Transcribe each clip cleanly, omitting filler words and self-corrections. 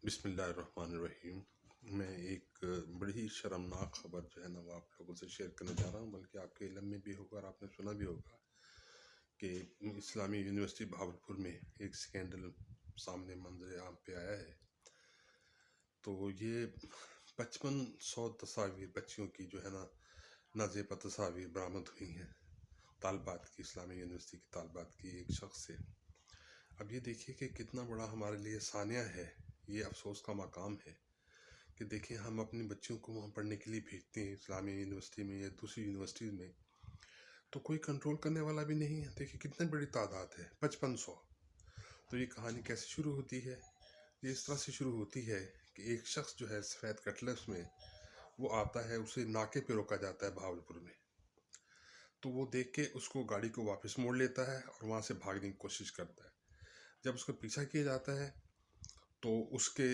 بسم اللہ الرحمن الرحیم۔ میں ایک بڑی ہی شرمناک خبر جو ہے نا وہ آپ لوگوں سے شیئر کرنے جا رہا ہوں، بلکہ آپ کے علم میں بھی ہوگا اور آپ نے سنا بھی ہوگا کہ اسلامی یونیورسٹی بہاولپور میں ایک سکینڈل سامنے منظر عام پہ آیا ہے۔ تو یہ 5500 تصاویر بچیوں کی جو ہے نا نازیبہ تصاویر برآمد ہوئی ہیں طالبات کی، اسلامی یونیورسٹی کی طالبات کی ایک شخص سے۔ اب یہ دیکھیے کہ کتنا بڑا ہمارے لیے سانیہ ہے، یہ افسوس کا مقام ہے کہ دیکھیں ہم اپنی بچیوں کو وہاں پڑھنے کے لیے بھیجتے ہیں اسلامی یونیورسٹی میں یا دوسری یونیورسٹیز میں، تو کوئی کنٹرول کرنے والا بھی نہیں ہے۔ دیکھیں کتنی بڑی تعداد ہے، 5500۔ تو یہ کہانی کیسے شروع ہوتی ہے؟ یہ اس طرح سے شروع ہوتی ہے کہ ایک شخص جو ہے سفید کٹلس میں وہ آتا ہے، اسے ناکے پہ روکا جاتا ہے بہاولپور میں۔ تو وہ دیکھ کے اس کو گاڑی کو واپس موڑ لیتا ہے اور وہاں سے بھاگنے کی کوشش کرتا ہے۔ جب اس کو پیچھا کیا جاتا ہے تو اس کے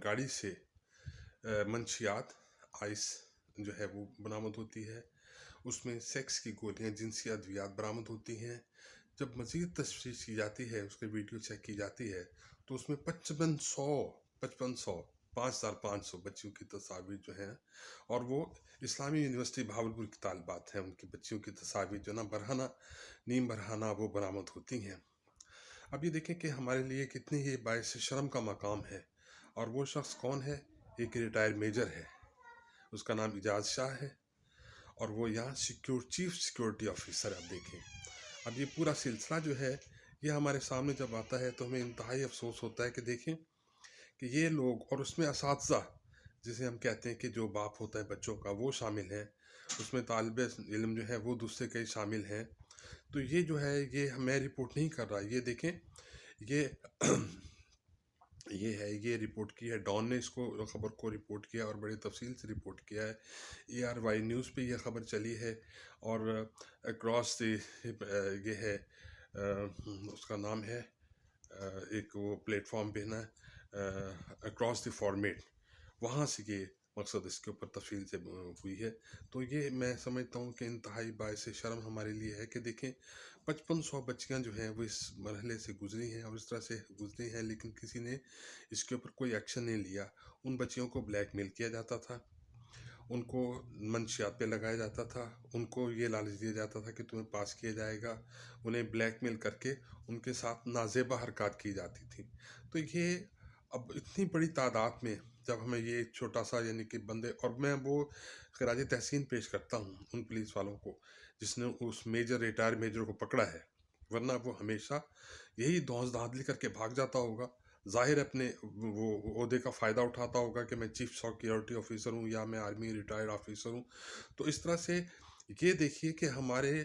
گاڑی سے منشیات آئس جو ہے وہ برآمد ہوتی ہے، اس میں سیکس کی گولیاں، جنسی ادویات برآمد ہوتی ہیں۔ جب مزید تفتیش کی جاتی ہے، اس کے ویڈیو چیک کی جاتی ہے، تو اس میں 5500 5500 بچیوں کی تصاویر جو ہیں، اور وہ اسلامی یونیورسٹی بہاولپور کی طالبات ہیں، ان کی بچیوں کی تصاویر جو نا برہنہ نیم برہنہ وہ برآمد ہوتی ہیں۔ اب یہ دیکھیں کہ ہمارے لیے کتنی یہ باعث شرم کا مقام ہے، اور وہ شخص کون ہے؟ ایک ریٹائر میجر ہے، اس کا نام اعجاز شاہ ہے، اور وہ یہاں چیف سیکیورٹی آفیسر ہے۔ اب دیکھیں، اب یہ پورا سلسلہ جو ہے یہ ہمارے سامنے جب آتا ہے تو ہمیں انتہائی افسوس ہوتا ہے کہ دیکھیں کہ یہ لوگ، اور اس میں اساتذہ جسے ہم کہتے ہیں کہ جو باپ ہوتا ہے بچوں کا، وہ شامل ہیں، اس میں طالب علم جو ہے وہ دوسرے کئی شامل ہیں۔ تو یہ جو ہے یہ میں رپورٹ نہیں کر رہا، یہ دیکھیں یہ یہ رپورٹ کی ہے، ڈان نے اس کو خبر کو رپورٹ کیا اور بڑی تفصیل سے رپورٹ کیا ہے۔ ARY نیوز پہ یہ خبر چلی ہے، اور اکراس یہ ہے اس کا نام ہے ایک وہ پلیٹ فارم پہ نا اکراس دی فارمیٹ، وہاں سے یہ مقصد اس کے اوپر تفصیل سے ہوئی ہے۔ تو یہ میں سمجھتا ہوں کہ انتہائی باعث شرم ہمارے لیے ہے کہ دیکھیں 5500 بچیاں جو ہیں وہ اس مرحلے سے گزری ہیں اور اس طرح سے گزری ہیں، لیکن کسی نے اس کے اوپر کوئی ایکشن نہیں لیا۔ ان بچیوں کو بلیک میل کیا جاتا تھا، ان کو منشیات پہ لگایا جاتا تھا، ان کو یہ لالچ دیا جاتا تھا کہ تمہیں پاس کیا جائے گا، انہیں بلیک میل کر کے ان کے ساتھ نازیبہ حرکات کی جاتی تھیں۔ تو یہ اب اتنی بڑی تعداد میں جب ہمیں یہ چھوٹا سا یعنی کہ بندے، اور میں وہ خراج تحسین پیش کرتا ہوں ان پولیس والوں کو جس نے اس ریٹائر میجر کو پکڑا ہے، ورنہ وہ ہمیشہ یہی دھونس دھاندلی کر کے بھاگ جاتا ہوگا، ظاہر اپنے وہ عہدے کا فائدہ اٹھاتا ہوگا کہ میں چیف سیکیورٹی آفیسر ہوں یا میں آرمی ریٹائرڈ آفیسر ہوں۔ تو اس طرح سے یہ دیکھیے کہ ہمارے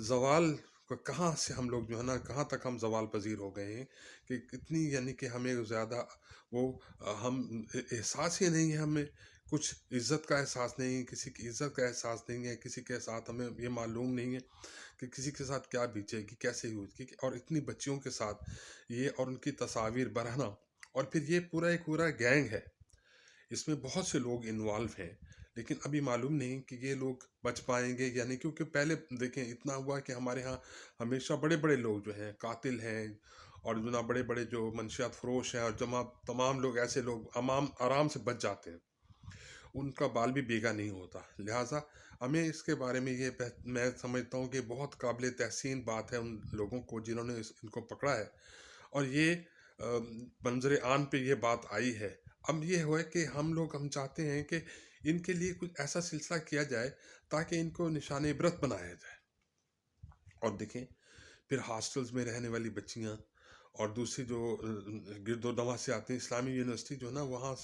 زوال کو کہاں سے ہم لوگ جو ہے نا کہاں تک ہم زوال پذیر ہو گئے ہیں کہ کتنی یعنی کہ ہمیں زیادہ وہ ہم احساس ہی نہیں ہے، ہمیں کچھ عزت کا احساس نہیں ہے، کسی کی عزت کا احساس نہیں ہے، کسی کے ساتھ ہمیں یہ معلوم نہیں ہے کہ کسی کے ساتھ کیا بیچے گی، کیسے ہوگی، اور اتنی بچیوں کے ساتھ یہ، اور ان کی تصاویر برہنہ، اور پھر یہ ایک پورا گینگ ہے، اس میں بہت سے لوگ انوالو ہیں، لیکن ابھی معلوم نہیں کہ یہ لوگ بچ پائیں گے یا نہیں، کیونکہ پہلے دیکھیں اتنا ہوا کہ ہمارے ہاں ہمیشہ بڑے بڑے لوگ جو ہیں قاتل ہیں، اور جو نا بڑے بڑے جو منشیات فروش ہیں، اور تمام لوگ ایسے لوگ آرام سے بچ جاتے ہیں، ان کا بال بھی بیگا نہیں ہوتا۔ لہٰذا ہمیں اس کے بارے میں میں سمجھتا ہوں کہ بہت قابل تحسین بات ہے ان لوگوں کو جنہوں نے ان کو پکڑا ہے، اور یہ منظر عام پہ یہ بات آئی ہے۔ اب یہ ہوا کہ ہم چاہتے ہیں کہ ان کے لیے کچھ ایسا سلسلہ کیا جائے تاکہ ان کو نشان عبرت بنایا جائے۔ اور دیکھیں پھر ہاسٹلز میں رہنے والی بچیاں، اور دوسری جو گرد و نواح سے آتے ہیں، اسلامی یونیورسٹی جو ہے نا وہاں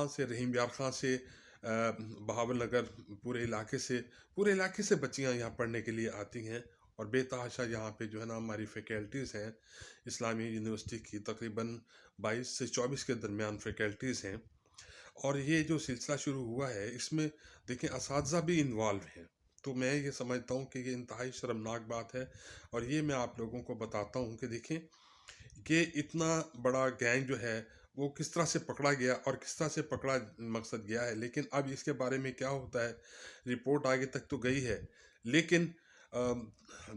سے رحیم یار خان سے بہاول نگر پورے علاقے سے بچیاں یہاں پڑھنے کے لیے آتی ہیں، اور بے تحاشا یہاں پہ جو ہے نا ہماری فیکلٹیز ہیں اسلامی یونیورسٹی کی، تقریباً 22 سے 24 کے درمیان فیکلٹیز ہیں، اور یہ جو سلسلہ شروع ہوا ہے اس میں دیکھیں اساتذہ بھی انوالو ہیں۔ تو میں یہ سمجھتا ہوں کہ یہ انتہائی شرمناک بات ہے، اور یہ میں آپ لوگوں کو بتاتا ہوں کہ دیکھیں کہ اتنا بڑا گینگ جو ہے وہ کس طرح سے پکڑا گیا، اور کس طرح سے پکڑا مقصد گیا ہے، لیکن اب اس کے بارے میں کیا ہوتا ہے، رپورٹ آگے تک تو گئی ہے، لیکن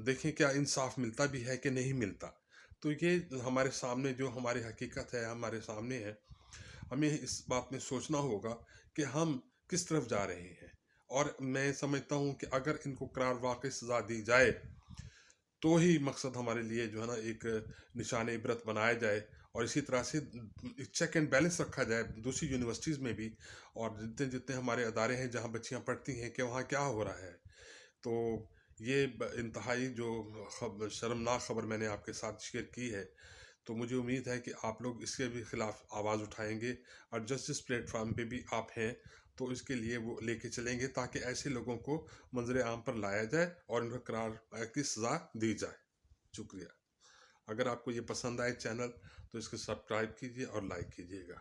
دیکھیں کیا انصاف ملتا بھی ہے کہ نہیں ملتا۔ تو یہ ہمارے سامنے جو ہماری حقیقت ہے ہمارے سامنے ہے، ہمیں اس بات میں سوچنا ہوگا کہ ہم کس طرف جا رہے ہیں۔ اور میں سمجھتا ہوں کہ اگر ان کو قرار واقعی سزا دی جائے تو ہی مقصد ہمارے لیے جو ہے نا ایک نشان عبرت بنایا جائے، اور اسی طرح سے چیک اینڈ بیلنس رکھا جائے دوسری یونیورسٹیز میں بھی، اور جتنے جتنے ہمارے ادارے ہیں جہاں بچیاں پڑھتی ہیں کہ وہاں کیا ہو رہا ہے۔ تو یہ انتہائی جو شرمناک خبر میں نے آپ کے ساتھ شیئر کی ہے، تو مجھے امید ہے کہ آپ لوگ اس کے بھی خلاف آواز اٹھائیں گے، اور جسٹس پلیٹ فارم پہ بھی آپ ہیں تو اس کے لیے وہ لے کے چلیں گے تاکہ ایسے لوگوں کو منظر عام پر لایا جائے اور ان کو قرار کی سزا دی جائے۔ شکریہ۔ اگر آپ کو یہ پسند آئے چینل تو اس کو سبسکرائب کیجیے اور لائک کیجیے گا۔